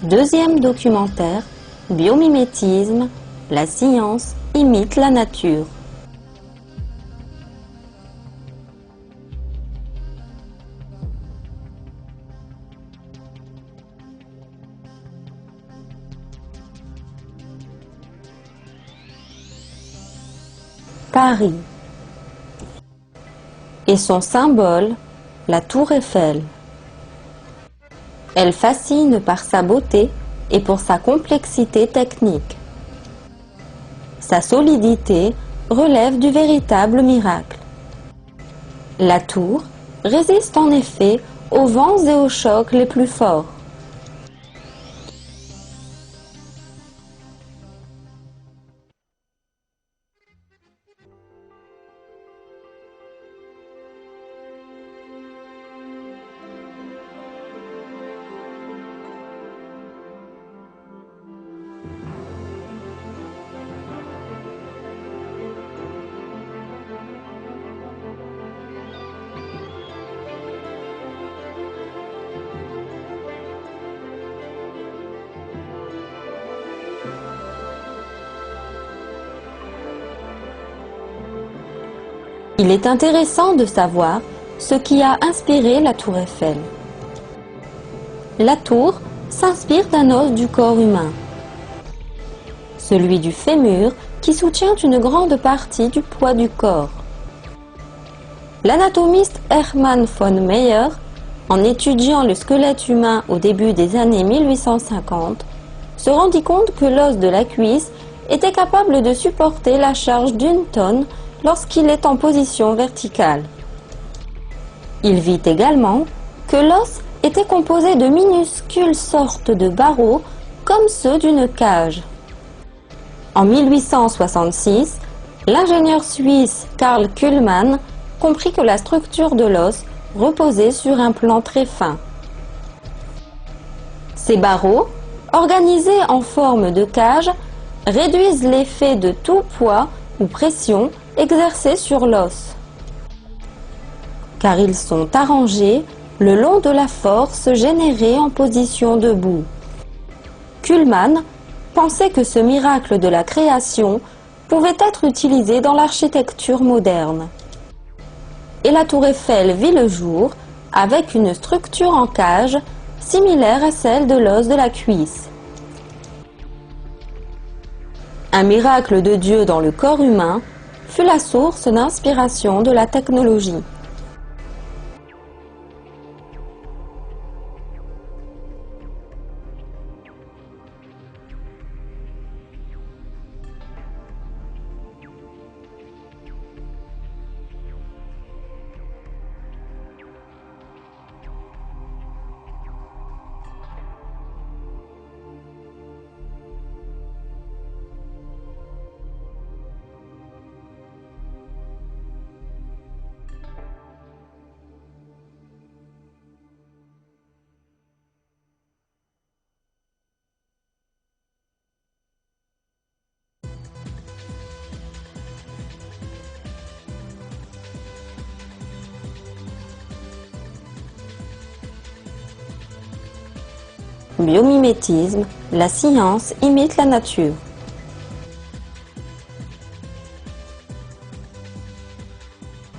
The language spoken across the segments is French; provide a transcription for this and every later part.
Deuxième documentaire, biomimétisme, la science imite la nature. Paris. Et son symbole, la tour Eiffel. Elle fascine par sa beauté et pour sa complexité technique. Sa solidité relève du véritable miracle. La tour résiste en effet aux vents et aux chocs les plus forts. Il est intéressant de savoir ce qui a inspiré la tour Eiffel. La tour s'inspire d'un os du corps humain, celui du fémur qui soutient une grande partie du poids du corps. L'anatomiste Hermann von Meyer, en étudiant le squelette humain au début des années 1850, se rendit compte que l'os de la cuisse était capable de supporter la charge d'1 tonne lorsqu'il est en position verticale. Il vit également que l'os était composé de minuscules sortes de barreaux comme ceux d'une cage. En 1866, l'ingénieur suisse Karl Kuhlmann comprit que la structure de l'os reposait sur un plan très fin. Ces barreaux, organisés en forme de cage, réduisent l'effet de tout poids ou pression exercés sur l'os, car ils sont arrangés le long de la force générée en position debout. Kuhlmann pensait que ce miracle de la création pouvait être utilisé dans l'architecture moderne. Et la tour Eiffel vit le jour avec une structure en cage similaire à celle de l'os de la cuisse. Un miracle de Dieu dans le corps humain fut la source d'inspiration de la technologie. Biomimétisme, la science imite la nature.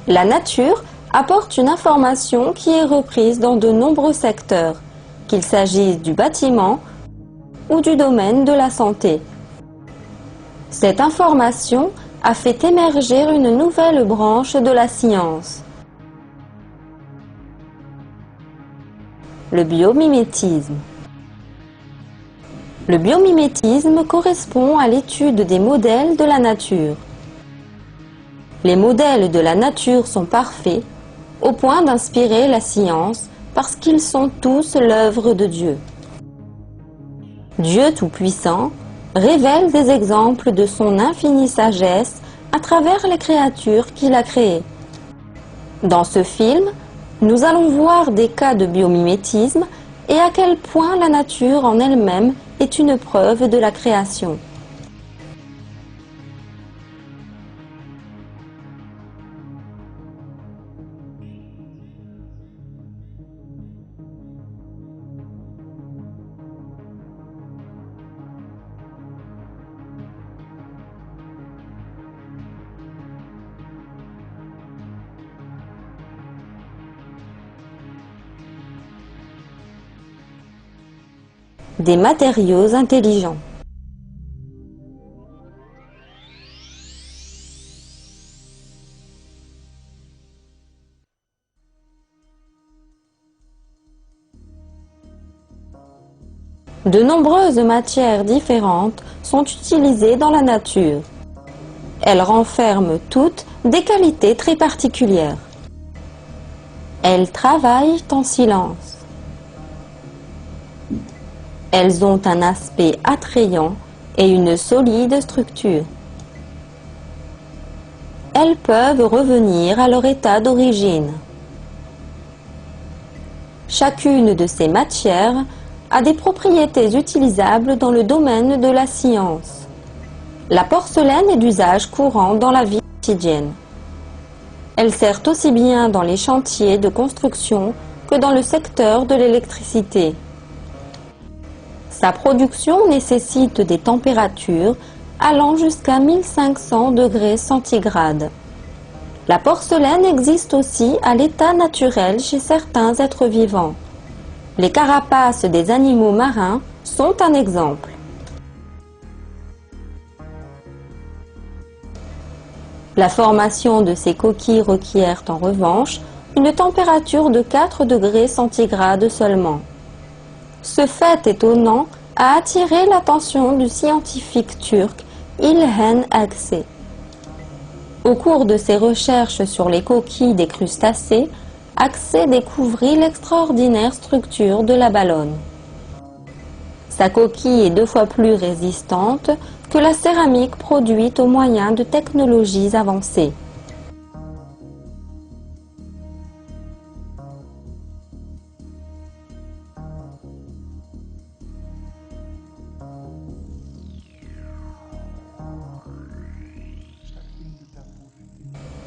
La nature apporte une information qui est reprise dans de nombreux secteurs, qu'il s'agisse du bâtiment ou du domaine de la santé. Cette information a fait émerger une nouvelle branche de la science, le biomimétisme. Le biomimétisme correspond à l'étude des modèles de la nature. Les modèles de la nature sont parfaits, au point d'inspirer la science, parce qu'ils sont tous l'œuvre de Dieu. Dieu Tout-Puissant révèle des exemples de son infinie sagesse à travers les créatures qu'il a créées. Dans ce film, nous allons voir des cas de biomimétisme et à quel point la nature en elle-même est une preuve de la création. des matériaux intelligents. De nombreuses matières différentes sont utilisées dans la nature. Elles renferment toutes des qualités très particulières. Elles travaillent en silence. Elles ont un aspect attrayant et une solide structure. Elles peuvent revenir à leur état d'origine. Chacune de ces matières a des propriétés utilisables dans le domaine de la science. La porcelaine est d'usage courant dans la vie quotidienne. Elle sert aussi bien dans les chantiers de construction que dans le secteur de l'électricité. Sa production nécessite des températures allant jusqu'à 1500 degrés centigrades. La porcelaine existe aussi à l'état naturel chez certains êtres vivants. Les carapaces des animaux marins sont un exemple. La formation de ces coquilles requiert en revanche une température de 4 degrés centigrades seulement. Ce fait étonnant a attiré l'attention du scientifique turc İlhan Aksé. Au cours de ses recherches sur les coquilles des crustacés, Aksé découvrit l'extraordinaire structure de la ballone. Sa coquille est 2 fois plus résistante que la céramique produite au moyen de technologies avancées.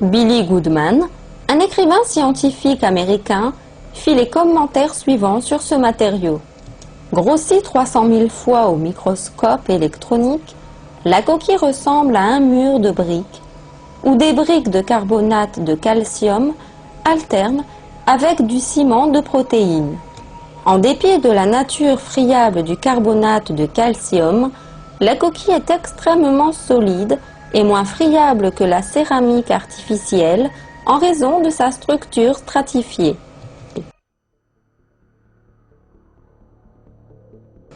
Billy Goodman, un écrivain scientifique américain, fit les commentaires suivants sur ce matériau. Grossie 300 000 fois au microscope électronique, la coquille ressemble à un mur de briques, où des briques de carbonate de calcium alternent avec du ciment de protéines. En dépit de la nature friable du carbonate de calcium, la coquille est extrêmement solide et moins friable que la céramique artificielle en raison de sa structure stratifiée.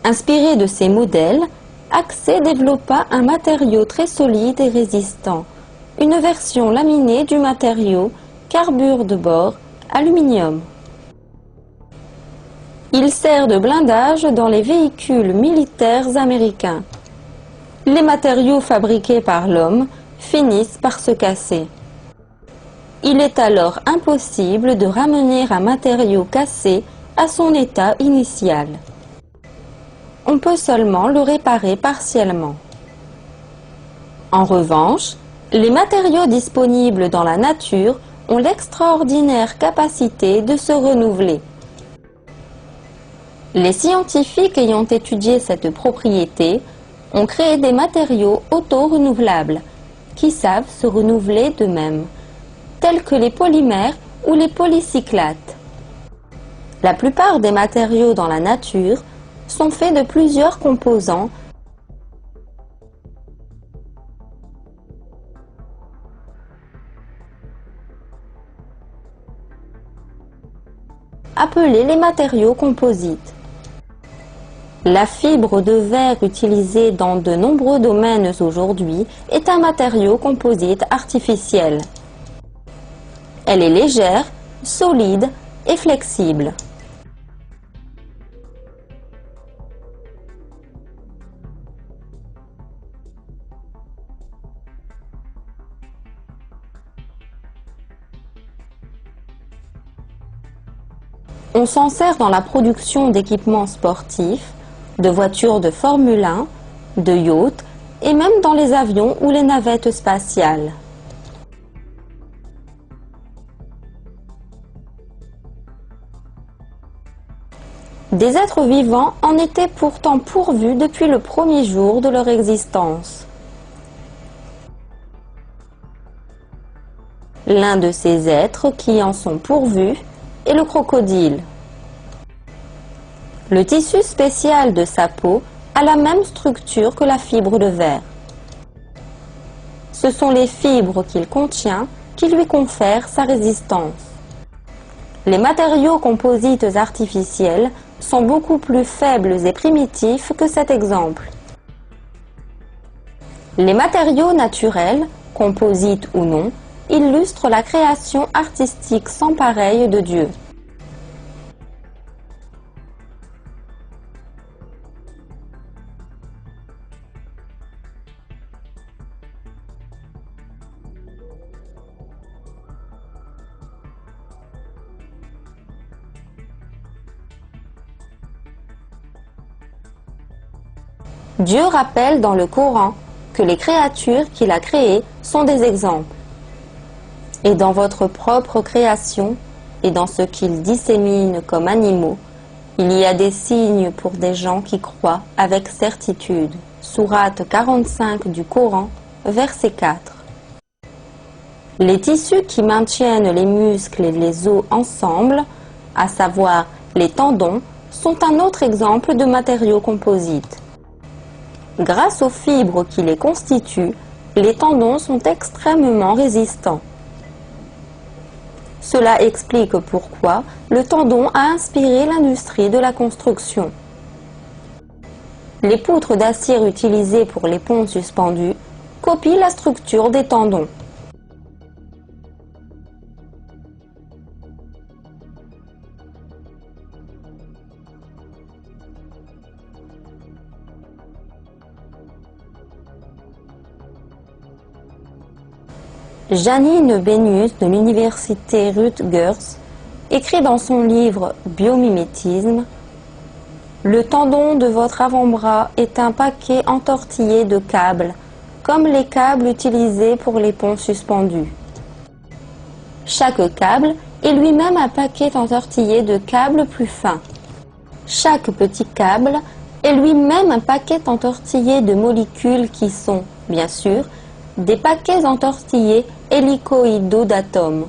Inspiré de ces modèles, Aksé développa un matériau très solide et résistant, une version laminée du matériau carbure de bore aluminium. Il sert de blindage dans les véhicules militaires américains. Les matériaux fabriqués par l'homme finissent par se casser. Il est alors impossible de ramener un matériau cassé à son état initial. On peut seulement le réparer partiellement. En revanche, les matériaux disponibles dans la nature ont l'extraordinaire capacité de se renouveler. Les scientifiques ayant étudié cette propriété ont créé des matériaux auto-renouvelables qui savent se renouveler d'eux-mêmes, tels que les polymères ou les polycyclates. La plupart des matériaux dans la nature sont faits de plusieurs composants appelés les matériaux composites. La fibre de verre utilisée dans de nombreux domaines aujourd'hui est un matériau composite artificiel. Elle est légère, solide et flexible. On s'en sert dans la production d'équipements sportifs, de voitures de Formule 1, de yachts et même dans les avions ou les navettes spatiales. Des êtres vivants en étaient pourtant pourvus depuis le premier jour de leur existence. L'un de ces êtres qui en sont pourvus est le crocodile. Le tissu spécial de sa peau a la même structure que la fibre de verre. Ce sont les fibres qu'il contient qui lui confèrent sa résistance. Les matériaux composites artificiels sont beaucoup plus faibles et primitifs que cet exemple. Les matériaux naturels, composites ou non, illustrent la création artistique sans pareille de Dieu. Dieu rappelle dans le Coran que les créatures qu'il a créées sont des exemples. Et dans votre propre création, et dans ce qu'il dissémine comme animaux, il y a des signes pour des gens qui croient avec certitude. Sourate 45 du Coran, verset 4. Les tissus qui maintiennent les muscles et les os ensemble, à savoir les tendons, sont un autre exemple de matériaux composites. Grâce aux fibres qui les constituent, les tendons sont extrêmement résistants. Cela explique pourquoi le tendon a inspiré l'industrie de la construction. Les poutres d'acier utilisées pour les ponts suspendus copient la structure des tendons. Janine Benyus de l'université Rutgers écrit dans son livre Biomimétisme: le tendon de votre avant-bras est un paquet entortillé de câbles, comme les câbles utilisés pour les ponts suspendus. Chaque câble est lui-même un paquet entortillé de câbles plus fins. Chaque petit câble est lui-même un paquet entortillé de molécules qui sont, bien sûr, des paquets entortillés hélicoïdaux d'atomes.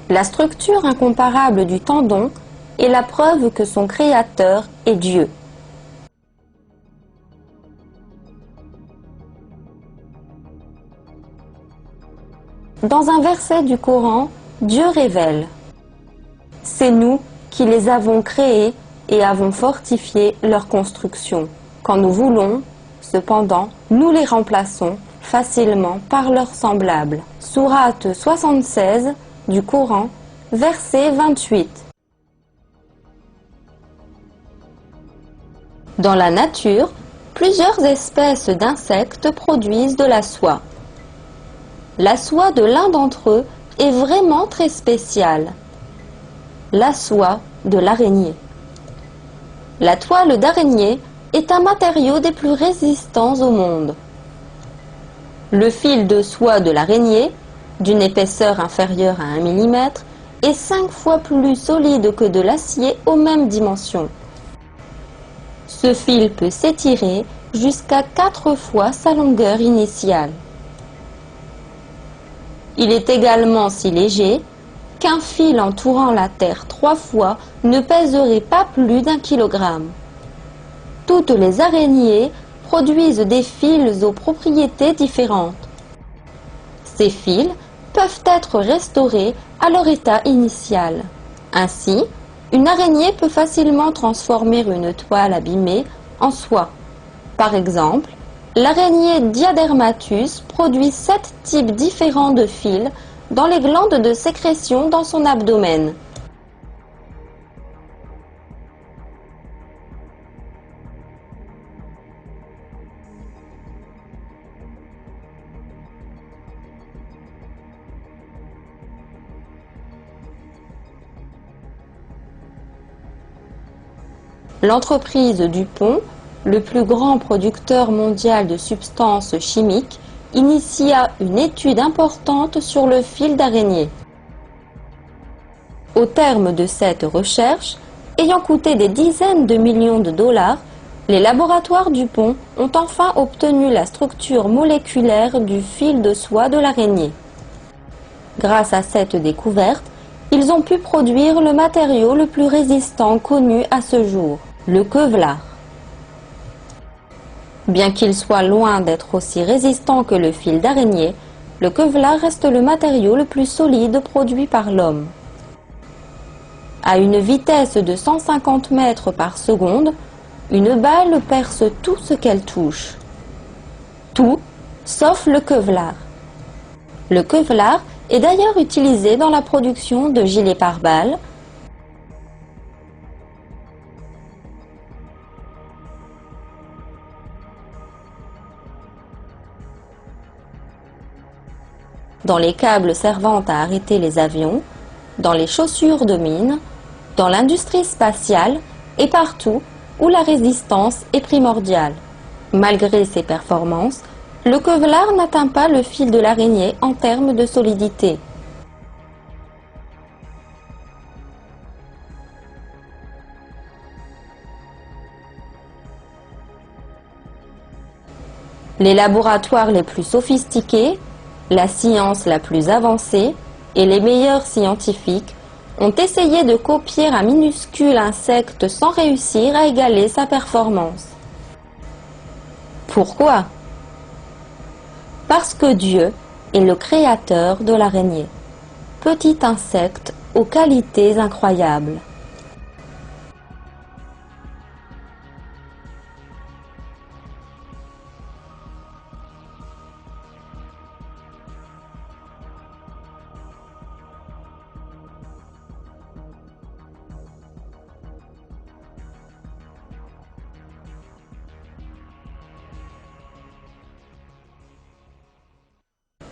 La structure incomparable du tendon est la preuve que son créateur est Dieu. Dans un verset du Coran, Dieu révèle: c'est nous qui les avons créés et avons fortifié leur construction. Quand nous voulons, cependant, nous les remplaçons facilement par leurs semblables. Sourate 76 du Coran, verset 28. Dans la nature, plusieurs espèces d'insectes produisent de la soie. La soie de l'un d'entre eux est vraiment très spéciale: la soie de l'araignée. La toile d'araignée est un matériau des plus résistants au monde. Le fil de soie de l'araignée, d'une épaisseur inférieure à 1 mm, est 5 fois plus solide que de l'acier aux mêmes dimensions. Ce fil peut s'étirer jusqu'à 4 fois sa longueur initiale. Il est également si léger qu'un fil entourant la Terre 3 fois ne pèserait pas plus d'1 kilogramme. Toutes les araignées produisent des fils aux propriétés différentes. Ces fils peuvent être restaurés à leur état initial. Ainsi, une araignée peut facilement transformer une toile abîmée en soie. Par exemple, l'araignée Diadermatus produit 7 types différents de fils dans les glandes de sécrétion dans son abdomen. L'entreprise DuPont, le plus grand producteur mondial de substances chimiques, initia une étude importante sur le fil d'araignée. Au terme de cette recherche, ayant coûté des dizaines de millions de dollars, Les laboratoires Dupont ont enfin obtenu la structure moléculaire du fil de soie de l'araignée. Grâce à cette découverte, ils ont pu produire le matériau le plus résistant connu à ce jour, le Kevlar. Bien qu'il soit loin d'être aussi résistant que le fil d'araignée, le Kevlar reste le matériau le plus solide produit par l'homme. À une vitesse de 150 mètres par seconde, une balle perce tout ce qu'elle touche. Tout, sauf le Kevlar. Le Kevlar est d'ailleurs utilisé dans la production de gilets pare-balles, dans les câbles servant à arrêter les avions, dans les chaussures de mine, dans l'industrie spatiale et partout où la résistance est primordiale. Malgré ses performances, le Kevlar n'atteint pas le fil de l'araignée en termes de solidité. Les laboratoires les plus sophistiqués, la science la plus avancée et les meilleurs scientifiques ont essayé de copier un minuscule insecte sans réussir à égaler sa performance. Pourquoi? Parce que Dieu est le créateur de l'araignée, petit insecte aux qualités incroyables.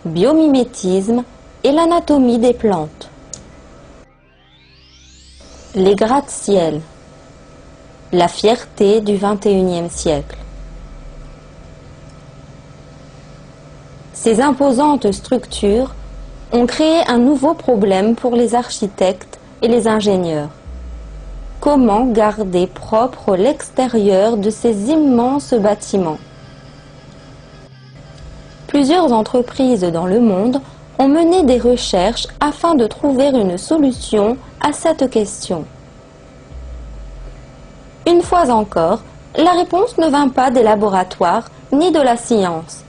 Biomimétisme et l'anatomie des plantes. Les gratte-ciel, la fierté du XXIe siècle. Ces imposantes structures ont créé un nouveau problème pour les architectes et les ingénieurs. Comment garder propre l'extérieur de ces immenses bâtiments? Plusieurs entreprises dans le monde ont mené des recherches afin de trouver une solution à cette question. Une fois encore, la réponse ne vint pas des laboratoires ni de la science.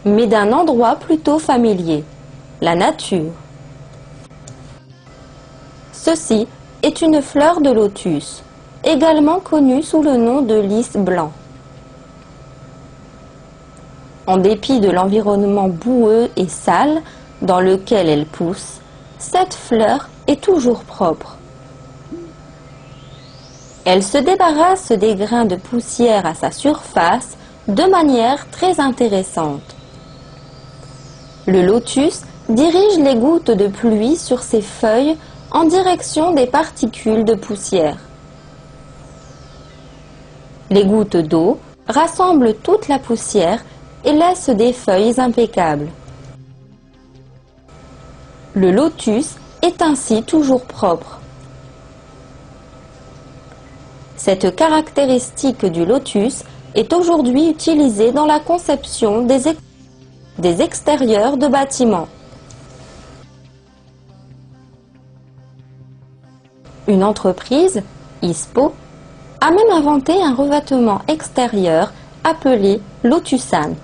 Mais d'un endroit plutôt familier, la nature. Ceci est une fleur de lotus, également connue sous le nom de lys blanc. En dépit de l'environnement boueux et sale dans lequel elle pousse, cette fleur est toujours propre. Elle se débarrasse des grains de poussière à sa surface de manière très intéressante. Le lotus dirige les gouttes de pluie sur ses feuilles en direction des particules de poussière. Les gouttes d'eau rassemblent toute la poussière et laissent des feuilles impeccables. Le lotus est ainsi toujours propre. Cette caractéristique du lotus est aujourd'hui utilisée dans la conception des extérieurs de bâtiments. Une entreprise, ISPO, a même inventé un revêtement extérieur appelé Lotusane.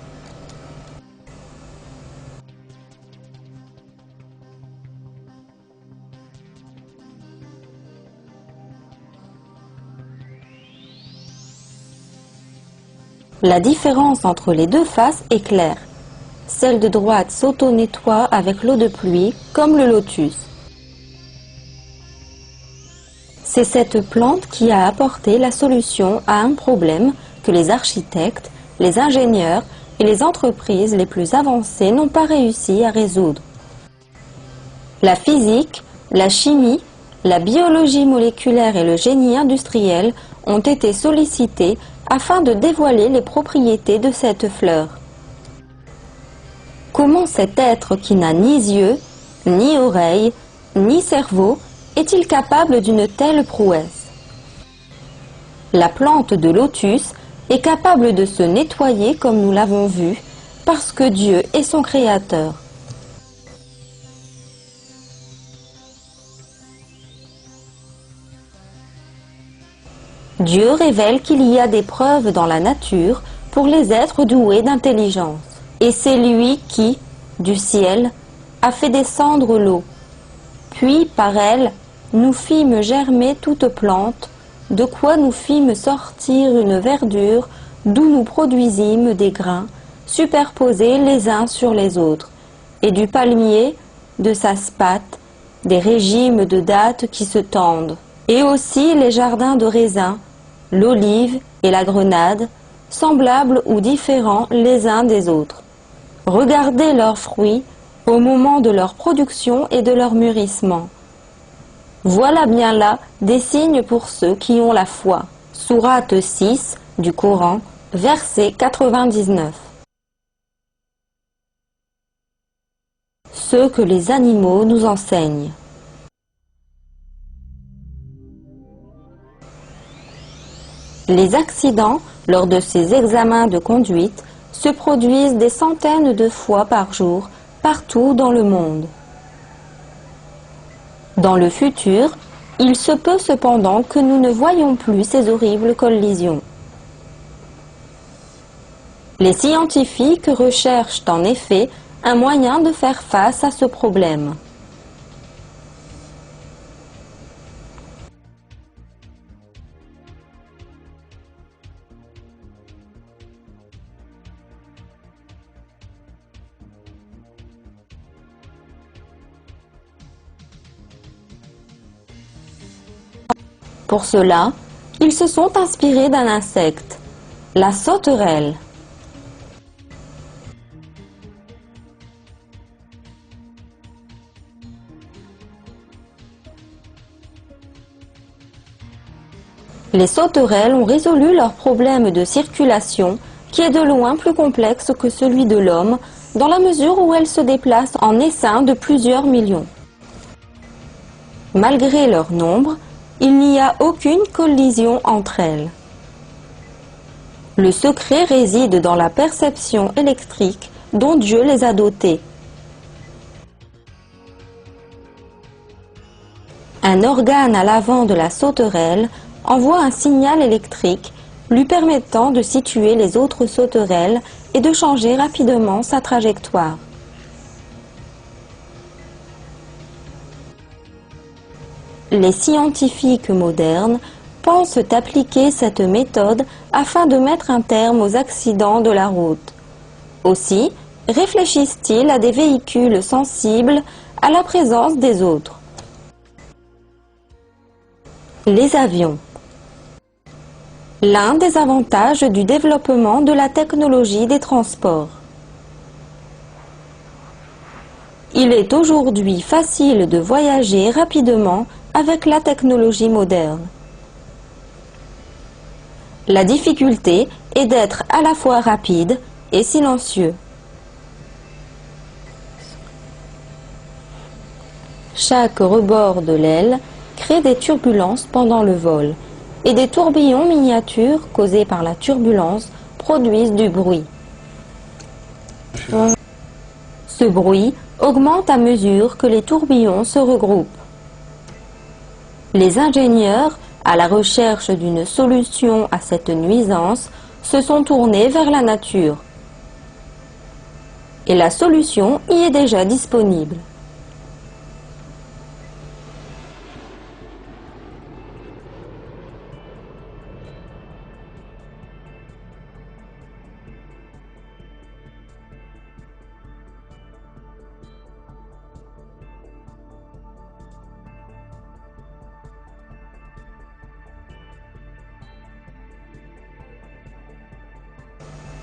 La différence entre les deux faces est claire. Celle de droite s'auto-nettoie avec l'eau de pluie, comme le lotus. C'est cette plante qui a apporté la solution à un problème que les architectes, les ingénieurs et les entreprises les plus avancées n'ont pas réussi à résoudre. La physique, la chimie, La biologie moléculaire et le génie industriel ont été sollicités afin de dévoiler les propriétés de cette fleur. Comment cet être qui n'a ni yeux, ni oreilles, ni cerveau est-il capable d'une telle prouesse? La plante de lotus est capable de se nettoyer comme nous l'avons vu, parce que Dieu est son créateur. Dieu révèle qu'il y a des preuves dans la nature pour les êtres doués d'intelligence. Et c'est lui qui, du ciel, a fait descendre l'eau. Puis, par elle, nous fîmes germer toute plante, de quoi nous fîmes sortir une verdure, d'où nous produisîmes des grains, superposés les uns sur les autres, et du palmier, de sa spate, des régimes de dattes qui se tendent, et aussi les jardins de raisins, l'olive et la grenade, semblables ou différents les uns des autres. Regardez leurs fruits au moment de leur production et de leur mûrissement. Voilà bien là des signes pour ceux qui ont la foi. Sourate 6 du Coran, verset 99. Ce que les animaux nous enseignent. Les accidents, lors de ces examens de conduite, se produisent des centaines de fois par jour, partout dans le monde. Dans le futur, il se peut cependant que nous ne voyions plus ces horribles collisions. Les scientifiques recherchent en effet un moyen de faire face à ce problème. Pour cela, ils se sont inspirés d'un insecte, la sauterelle. Les sauterelles ont résolu leur problème de circulation, qui est de loin plus complexe que celui de l'homme, dans la mesure où elles se déplacent en essaims de plusieurs millions. Malgré leur nombre, il n'y a aucune collision entre elles. Le secret réside dans la perception électrique dont Dieu les a dotées. Un organe à l'avant de la sauterelle envoie un signal électrique lui permettant de situer les autres sauterelles et de changer rapidement sa trajectoire. Les scientifiques modernes pensent appliquer cette méthode afin de mettre un terme aux accidents de la route. Aussi, réfléchissent-ils à des véhicules sensibles à la présence des autres. Les avions. L'un des avantages du développement de la technologie des transports. Il est aujourd'hui facile de voyager rapidement avec la technologie moderne. La difficulté est d'être à la fois rapide et silencieux. Chaque rebord de l'aile crée des turbulences pendant le vol, et des tourbillons miniatures causés par la turbulence produisent du bruit. Ce bruit augmente à mesure que les tourbillons se regroupent. Les ingénieurs, à la recherche d'une solution à cette nuisance, se sont tournés vers la nature. Et la solution y est déjà disponible.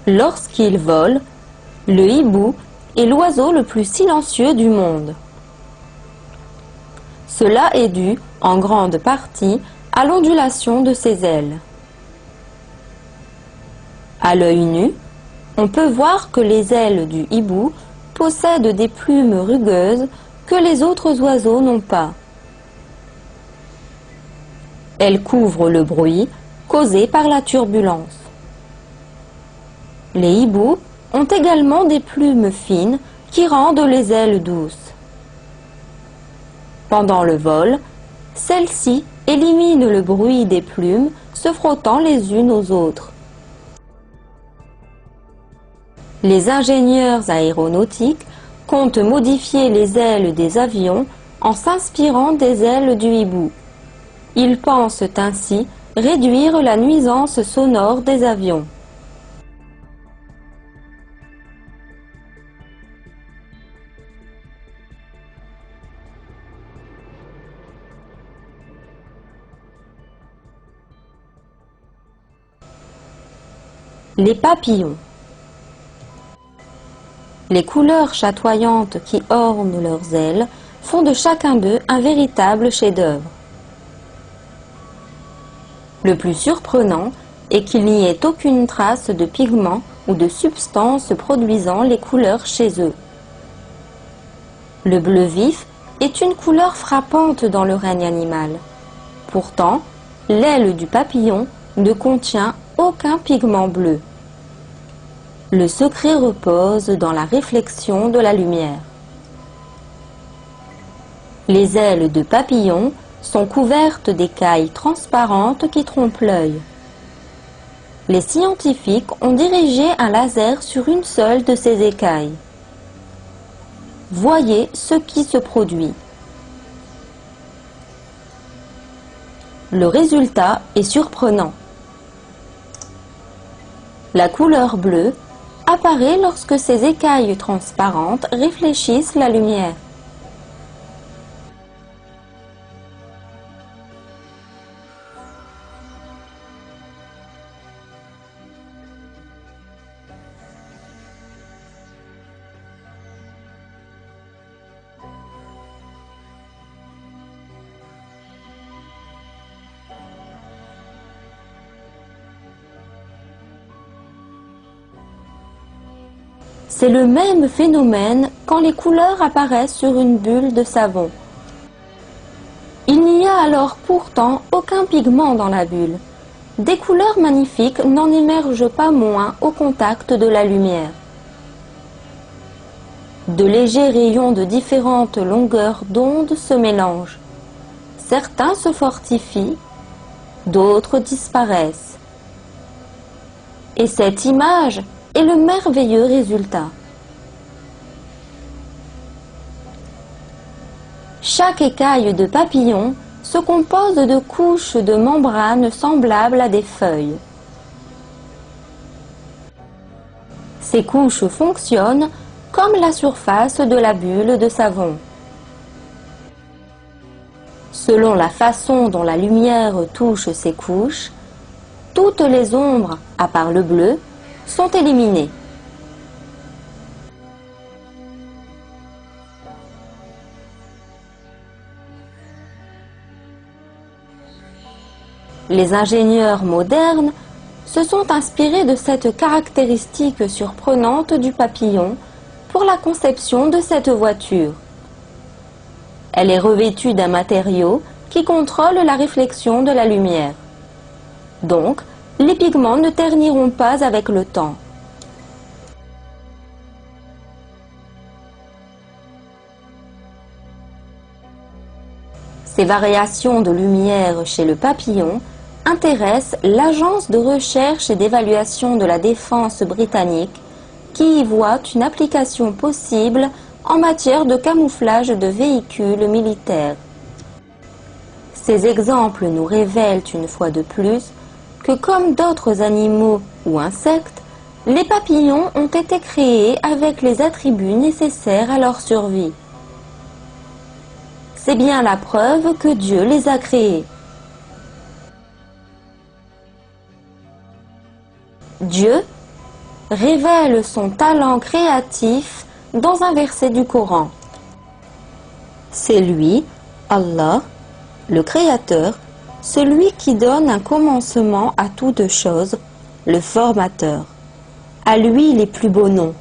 Lorsqu'il vole, le hibou est l'oiseau le plus silencieux du monde. Cela est dû en grande partie à l'ondulation de ses ailes. À l'œil nu, on peut voir que les ailes du hibou possèdent des plumes rugueuses que les autres oiseaux n'ont pas. Elles couvrent le bruit causé par la turbulence. Les hiboux ont également des plumes fines qui rendent les ailes douces. Pendant le vol, celles-ci éliminent le bruit des plumes se frottant les unes aux autres. Les ingénieurs aéronautiques comptent modifier les ailes des avions en s'inspirant des ailes du hibou. Ils pensent ainsi réduire la nuisance sonore des avions. Les papillons. Les couleurs chatoyantes qui ornent leurs ailes font de chacun d'eux un véritable chef-d'œuvre. Le plus surprenant est qu'il n'y ait aucune trace de pigments ou de substances produisant les couleurs chez eux. Le bleu vif est une couleur frappante dans le règne animal. Pourtant, l'aile du papillon ne contient aucun pigment bleu. Le secret repose dans la réflexion de la lumière. Les ailes de papillon sont couvertes d'écailles transparentes qui trompent l'œil. Les scientifiques ont dirigé un laser sur une seule de ces écailles. Voyez ce qui se produit. Le résultat est surprenant. La couleur bleue apparaît lorsque ces écailles transparentes réfléchissent la lumière. C'est le même phénomène quand les couleurs apparaissent sur une bulle de savon. Il n'y a alors pourtant aucun pigment dans la bulle. Des couleurs magnifiques n'en émergent pas moins au contact de la lumière. De légers rayons de différentes longueurs d'onde se mélangent. Certains se fortifient, d'autres disparaissent. Et cette image est le merveilleux résultat. Chaque écaille de papillon se compose de couches de membranes semblables à des feuilles. Ces couches fonctionnent comme la surface de la bulle de savon. Selon la façon dont la lumière touche ces couches, toutes les ombres, à part le bleu, sont éliminés. Les ingénieurs modernes se sont inspirés de cette caractéristique surprenante du papillon pour la conception de cette voiture. Elle est revêtue d'un matériau qui contrôle la réflexion de la lumière. Donc, les pigments ne terniront pas avec le temps. Ces variations de lumière chez le papillon intéressent l'Agence de recherche et d'évaluation de la défense britannique qui y voit une application possible en matière de camouflage de véhicules militaires. Ces exemples nous révèlent une fois de plus que comme d'autres animaux ou insectes, les papillons ont été créés avec les attributs nécessaires à leur survie. C'est bien la preuve que Dieu les a créés. Dieu révèle son talent créatif dans un verset du Coran. C'est lui, Allah, Le Créateur, celui qui donne un commencement à toute chose, le Formateur. À lui les plus beaux noms.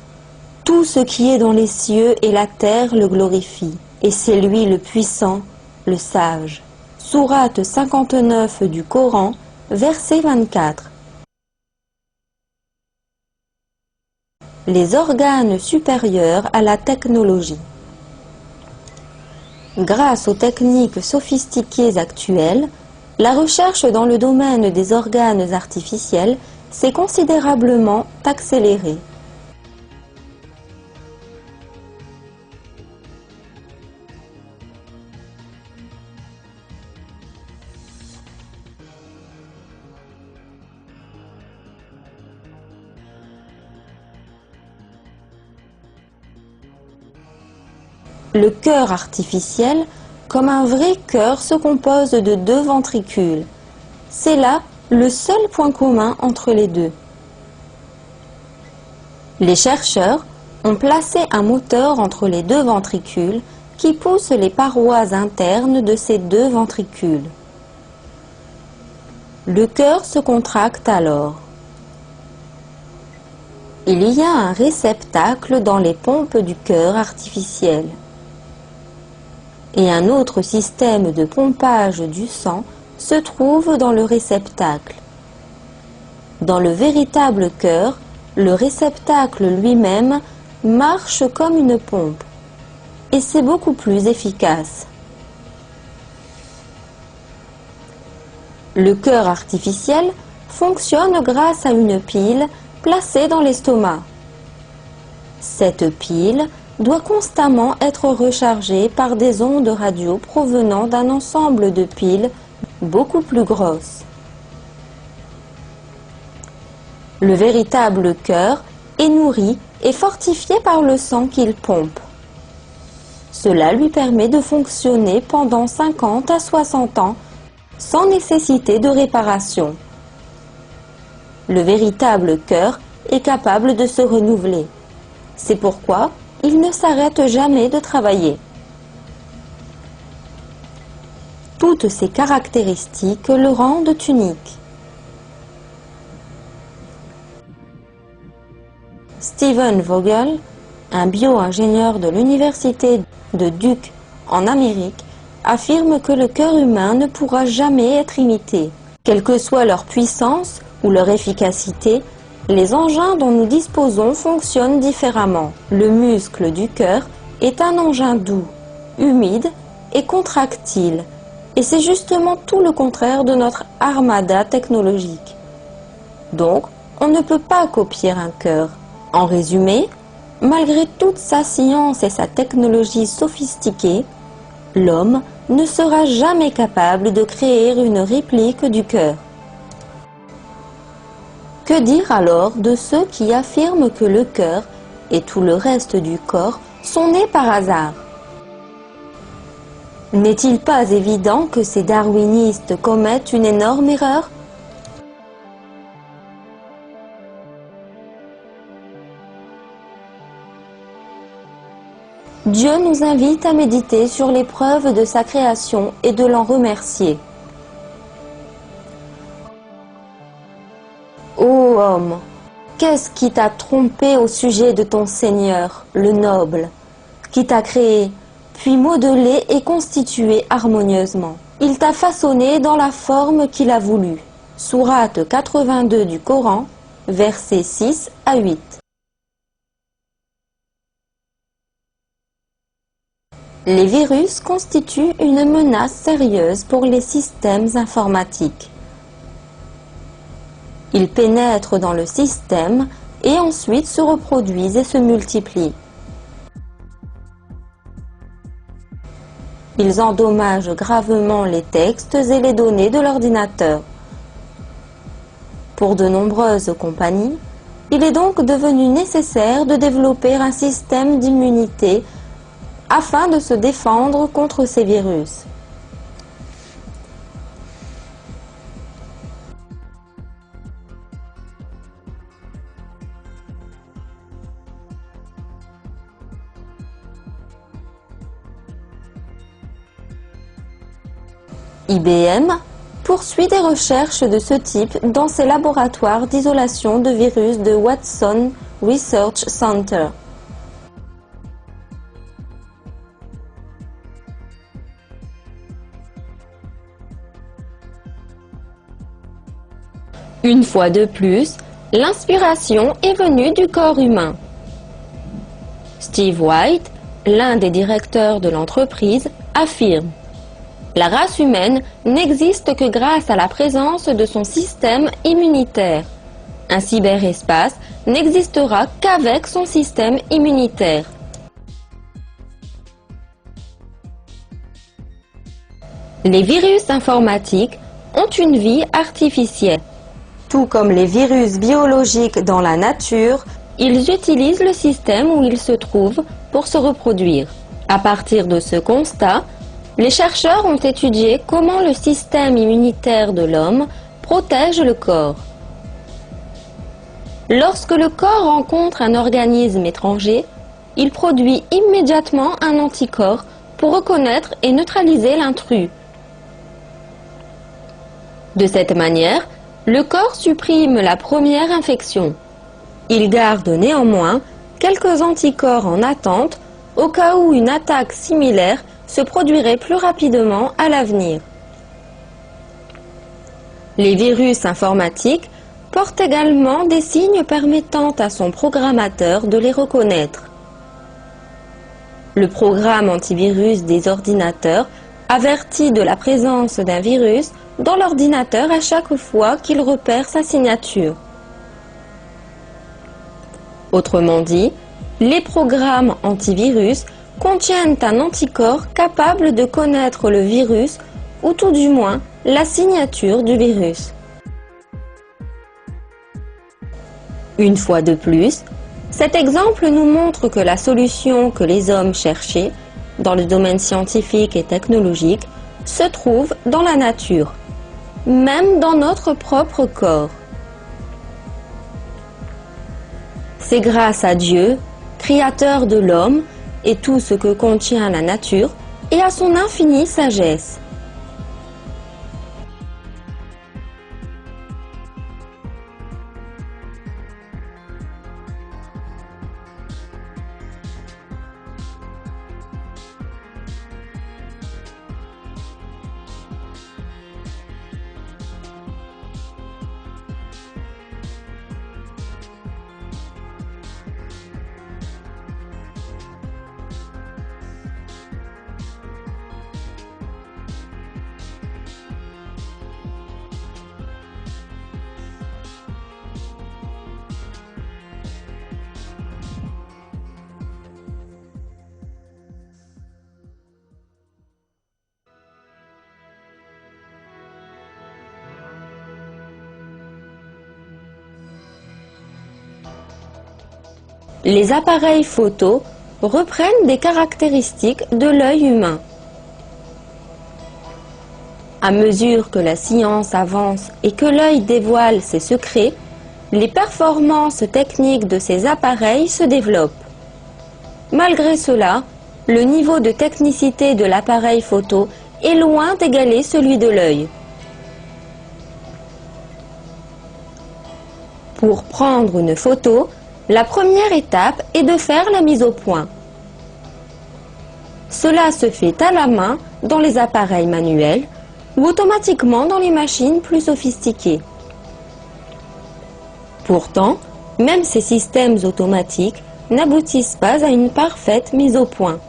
Tout ce qui est dans les cieux et la terre le glorifie. Et c'est lui le puissant, le sage. Sourate 59 du Coran, verset 24. Les organes supérieurs à la technologie. Grâce aux techniques sophistiquées actuelles, la recherche dans le domaine des organes artificiels s'est considérablement accélérée. Le cœur artificiel, comme un vrai cœur, se compose de 2 ventricules. C'est là le seul point commun entre les deux. Les chercheurs ont placé un moteur entre les 2 ventricules qui pousse les parois internes de ces 2 ventricules. Le cœur se contracte alors. Il y a un réceptacle dans les pompes du cœur artificiel et un autre système de pompage du sang se trouve dans le réceptacle. Dans le véritable cœur, le réceptacle lui-même marche comme une pompe et c'est beaucoup plus efficace. Le cœur artificiel fonctionne grâce à une pile placée dans l'estomac. Cette pile doit constamment être rechargée par des ondes radio provenant d'un ensemble de piles beaucoup plus grosses. Le véritable cœur est nourri et fortifié par le sang qu'il pompe. Cela lui permet de fonctionner pendant 50 à 60 ans sans nécessité de réparation. Le véritable cœur est capable de se renouveler. C'est pourquoi il ne s'arrête jamais de travailler. Toutes ces caractéristiques le rendent unique. Stephen Vogel, un bio-ingénieur de l'université de Duke en Amérique, affirme que le cœur humain ne pourra jamais être imité. Quelle que soit leur puissance ou leur efficacité, les engins dont nous disposons fonctionnent différemment. Le muscle du cœur est un engin doux, humide et contractile, et c'est justement tout le contraire de notre armada technologique. Donc, on ne peut pas copier un cœur. En résumé, malgré toute sa science et sa technologie sophistiquée, l'homme ne sera jamais capable de créer une réplique du cœur. Que dire alors de ceux qui affirment que le cœur et tout le reste du corps sont nés par hasard? N'est-il pas évident que ces darwinistes commettent une énorme erreur? Dieu nous invite à méditer sur les preuves de sa création et de l'en remercier. Ô homme, qu'est-ce qui t'a trompé au sujet de ton Seigneur, le noble, qui t'a créé, puis modelé et constitué harmonieusement? Il t'a façonné dans la forme qu'il a voulu. Sourate 82 du Coran, versets 6 à 8. Les virus constituent une menace sérieuse pour les systèmes informatiques. Ils pénètrent dans le système et ensuite se reproduisent et se multiplient. Ils endommagent gravement les textes et les données de l'ordinateur. Pour de nombreuses compagnies, il est donc devenu nécessaire de développer un système d'immunité afin de se défendre contre ces virus. IBM poursuit des recherches de ce type dans ses laboratoires d'isolation de virus de Watson Research Center. Une fois de plus, l'inspiration est venue du corps humain. Steve White, l'un des directeurs de l'entreprise, affirme: la race humaine n'existe que grâce à la présence de son système immunitaire. Un cyberespace n'existera qu'avec son système immunitaire. Les virus informatiques ont une vie artificielle. Tout comme les virus biologiques dans la nature, ils utilisent le système où ils se trouvent pour se reproduire. À partir de ce constat, les chercheurs ont étudié comment le système immunitaire de l'homme protège le corps. Lorsque le corps rencontre un organisme étranger, il produit immédiatement un anticorps pour reconnaître et neutraliser l'intrus. De cette manière, le corps supprime la première infection. Il garde néanmoins quelques anticorps en attente au cas où une attaque similaire se produirait plus rapidement à l'avenir. Les virus informatiques portent également des signes permettant à son programmateur de les reconnaître. Le programme antivirus des ordinateurs avertit de la présence d'un virus dans l'ordinateur à chaque fois qu'il repère sa signature. Autrement dit, les programmes antivirus contiennent un anticorps capable de connaître le virus ou tout du moins la signature du virus. Une fois de plus, cet exemple nous montre que la solution que les hommes cherchaient dans le domaine scientifique et technologique se trouve dans la nature, même dans notre propre corps. C'est grâce à Dieu, créateur de l'homme et tout ce que contient la nature, et à son infinie sagesse. Les appareils photo reprennent des caractéristiques de l'œil humain. À mesure que la science avance et que l'œil dévoile ses secrets, les performances techniques de ces appareils se développent. Malgré cela, le niveau de technicité de l'appareil photo est loin d'égaler celui de l'œil. Pour prendre une photo, la première étape est de faire la mise au point. Cela se fait à la main dans les appareils manuels ou automatiquement dans les machines plus sophistiquées. Pourtant, même ces systèmes automatiques n'aboutissent pas à une parfaite mise au point.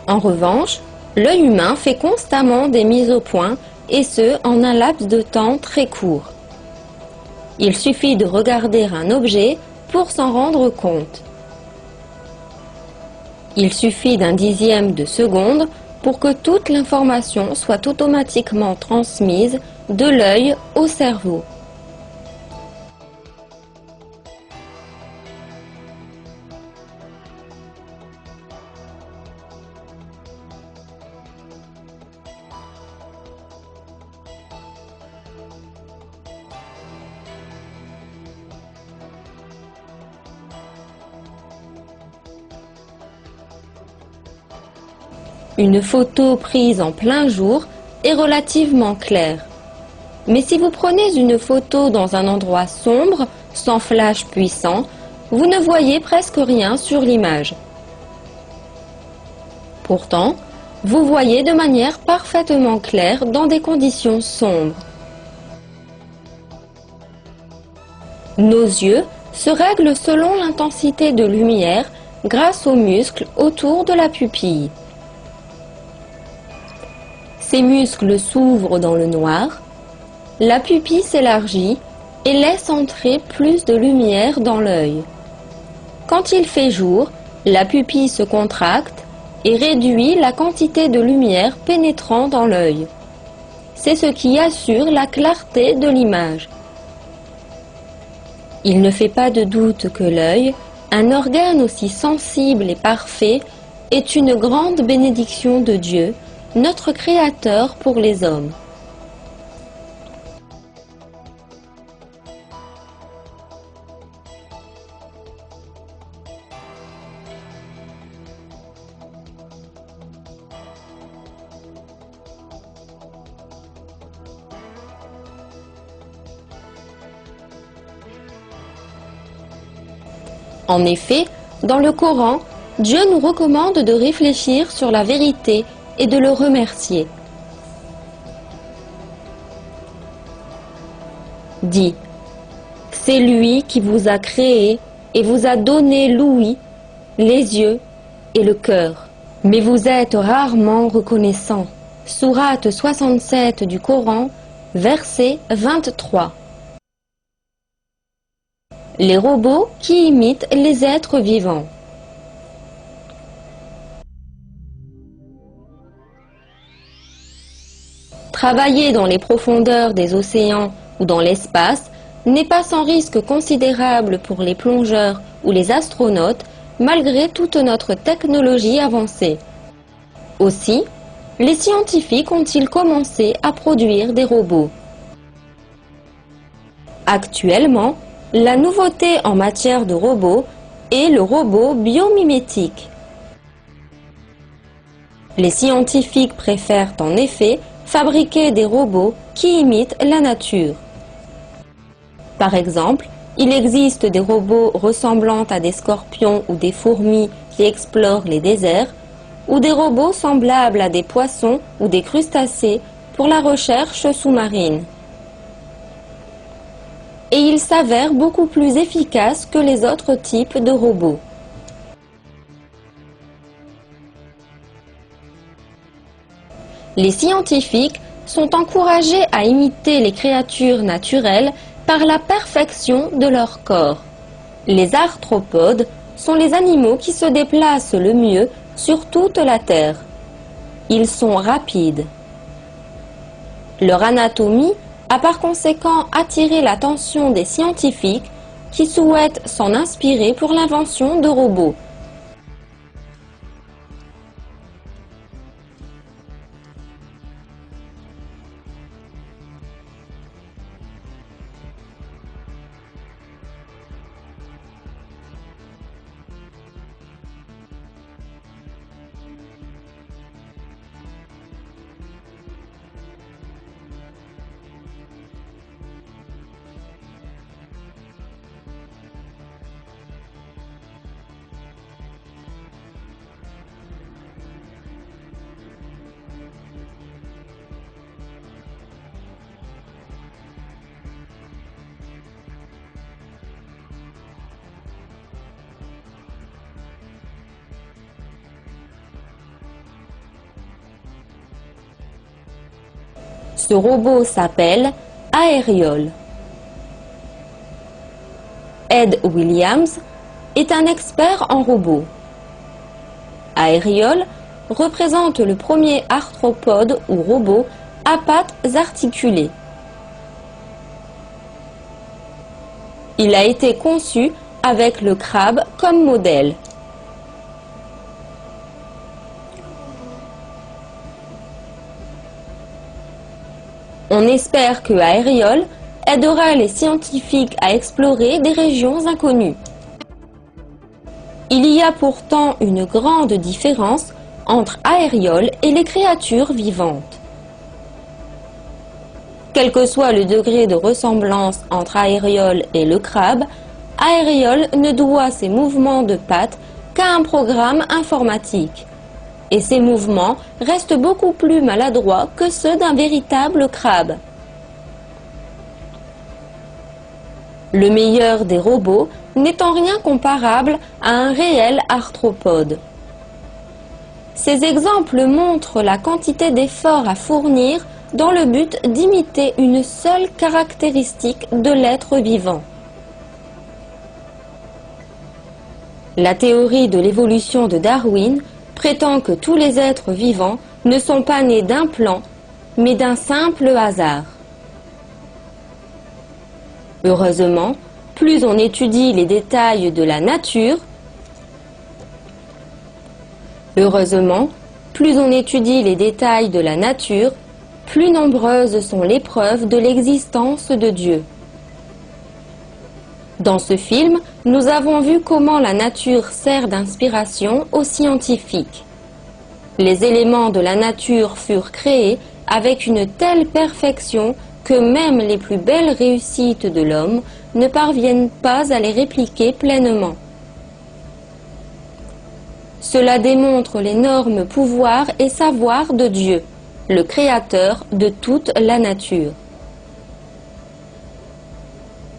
En revanche, l'œil humain fait constamment des mises au point, et ce en un laps de temps très court. Il suffit de regarder un objet pour s'en rendre compte. Il suffit d'un dixième de seconde pour que toute l'information soit automatiquement transmise de l'œil au cerveau. Une photo prise en plein jour est relativement claire. Mais si vous prenez une photo dans un endroit sombre, sans flash puissant, vous ne voyez presque rien sur l'image. Pourtant, vous voyez de manière parfaitement claire dans des conditions sombres. Nos yeux se règlent selon l'intensité de lumière grâce aux muscles autour de la pupille. Ces muscles s'ouvrent dans le noir, la pupille s'élargit et laisse entrer plus de lumière dans l'œil. Quand il fait jour, la pupille se contracte et réduit la quantité de lumière pénétrant dans l'œil. C'est ce qui assure la clarté de l'image. Il ne fait pas de doute que l'œil, un organe aussi sensible et parfait, est une grande bénédiction de Dieu, notre Créateur pour les hommes. En effet, dans le Coran, Dieu nous recommande de réfléchir sur la vérité et de le remercier. Dit, c'est lui qui vous a créé et vous a donné l'ouïe, les yeux et le cœur. Mais vous êtes rarement reconnaissant. Sourate 67 du Coran, verset 23. Les robots qui imitent les êtres vivants. Travailler dans les profondeurs des océans ou dans l'espace n'est pas sans risque considérable pour les plongeurs ou les astronautes, malgré toute notre technologie avancée. Aussi, les scientifiques ont-ils commencé à produire des robots. Actuellement, la nouveauté en matière de robots est le robot biomimétique. Les scientifiques préfèrent en effet fabriquer des robots qui imitent la nature. Par exemple, il existe des robots ressemblant à des scorpions ou des fourmis qui explorent les déserts, ou des robots semblables à des poissons ou des crustacés pour la recherche sous-marine. Et ils s'avèrent beaucoup plus efficaces que les autres types de robots. Les scientifiques sont encouragés à imiter les créatures naturelles par la perfection de leur corps. Les arthropodes sont les animaux qui se déplacent le mieux sur toute la Terre. Ils sont rapides. Leur anatomie a par conséquent attiré l'attention des scientifiques qui souhaitent s'en inspirer pour l'invention de robots. Ce robot s'appelle Aeriol. Ed Williams est un expert en robots. Aeriol représente le premier arthropode ou robot à pattes articulées. Il a été conçu avec le crabe comme modèle. On espère que Aeriol aidera les scientifiques à explorer des régions inconnues. Il y a pourtant une grande différence entre Aériol et les créatures vivantes. Quel que soit le degré de ressemblance entre Aériol et le crabe, Aériol ne doit ses mouvements de pattes qu'à un programme informatique. Et ces mouvements restent beaucoup plus maladroits que ceux d'un véritable crabe. Le meilleur des robots n'est en rien comparable à un réel arthropode. Ces exemples montrent la quantité d'efforts à fournir dans le but d'imiter une seule caractéristique de l'être vivant. La théorie de l'évolution de Darwin prétend que tous les êtres vivants ne sont pas nés d'un plan, mais d'un simple hasard. Heureusement, plus on étudie les détails de la nature, plus nombreuses sont les preuves de l'existence de Dieu. Dans ce film, nous avons vu comment la nature sert d'inspiration aux scientifiques. Les éléments de la nature furent créés avec une telle perfection que même les plus belles réussites de l'homme ne parviennent pas à les répliquer pleinement. Cela démontre l'énorme pouvoir et savoir de Dieu, le créateur de toute la nature.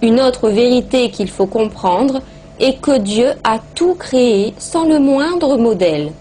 Une autre vérité qu'il faut comprendre est que Dieu a tout créé sans le moindre modèle.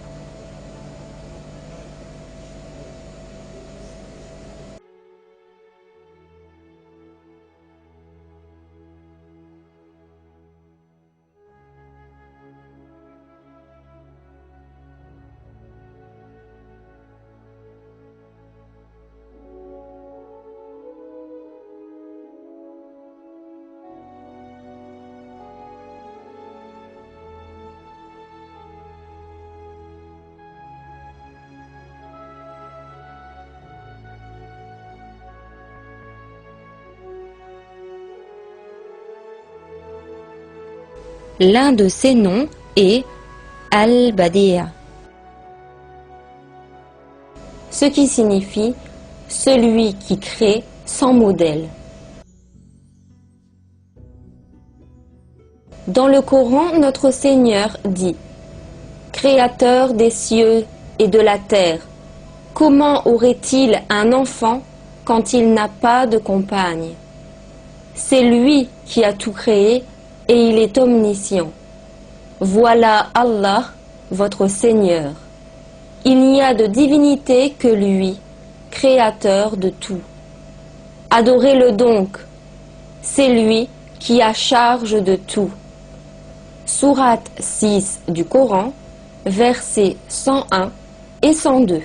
L'un de ces noms est Al-Badi'a, ce qui signifie « celui qui crée sans modèle ». Dans le Coran, notre Seigneur dit « Créateur des cieux et de la terre, comment aurait-il un enfant quand il n'a pas de compagne? C'est lui qui a tout créé et il est omniscient. Voilà Allah, votre Seigneur. Il n'y a de divinité que lui, créateur de tout. Adorez-le donc, c'est lui qui a charge de tout. » Sourate 6 du Coran, versets 101 et 102.